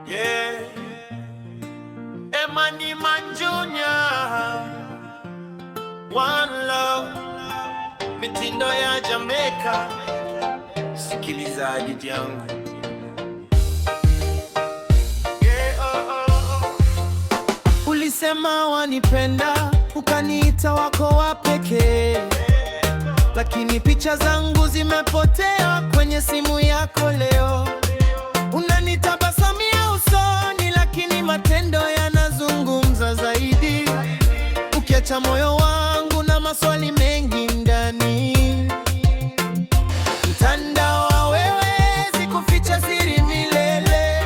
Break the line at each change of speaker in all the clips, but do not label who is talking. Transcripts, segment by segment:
Yeah. Emani Junior. One love. Mitindo ya Jamaica. Sikiliza hadithi yangu. Ulisema wanipenda, ukaniita wako wa pekee, lakini picha zangu zimepotea kwenye simu yako leo. Unanitabasamia usoni, lakini matendo yanazungumza zaidi. Ukiacha moyo wangu na maswali mengi ndani. Mtandao hauwezi kuficha siri milele.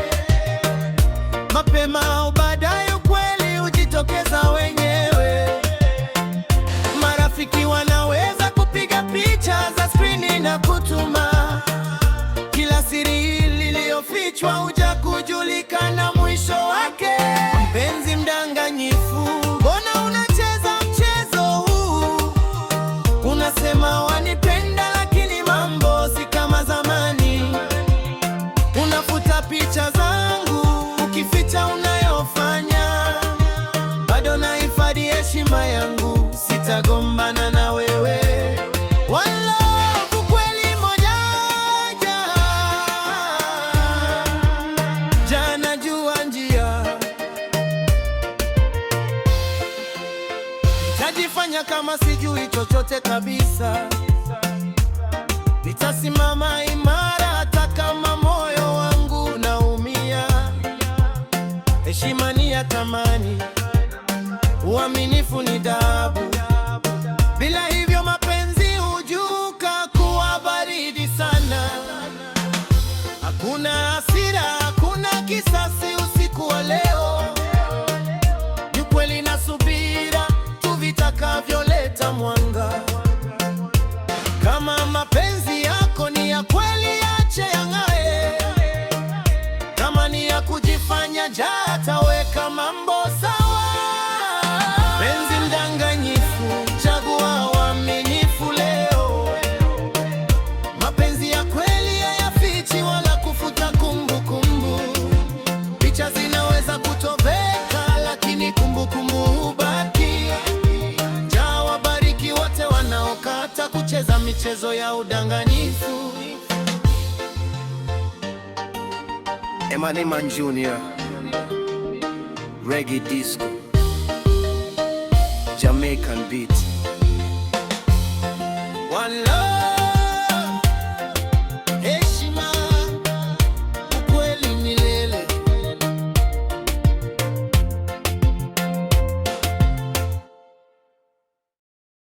Mapema au baadaye ukweli hujitokeza wenyewe. Marafiki wanaweza kupiga picha za skrini na kutuma. Kila siri iliyofichwa huja kujulikana mwisho wake. Mpenzi mdanganyifu, mbona unacheza mchezo huu? Unasema wanipenda, lakini mambo si kama zamani. Unafuta picha zangu, ukificha unayofanya. Bado nahifadhi heshima yangu, sitagombana na wewe. Najifanya kama sijui chochote kabisa. Nitasimama imara hata kama moyo wangu unaumia. Heshima ni ya thamani, uaminifu ni dhahabu. Bila hivyo mapenzi hujuka kuwa baridi sana. Hakuna hasira, hakuna kisasi usiku wa leo. Ni kweli na subira vitakavyoleta mwanga. Kama mapenzi yako ni ya kweli, ache yang'ae. Kama ni ya kujifanya jaa, taweka mambo sawa. Penzi mdanganyifu, chagua uaminifu leo. Mapenzi ya kweli hayafichi wala kufuta kumbukumbu. Picha zinaweza kutoweka, lakini kumbukumbu hubaki. Wanaokata kucheza michezo ya udanganyifu. Emani Junior, Reggae Disco, Jamaican beat.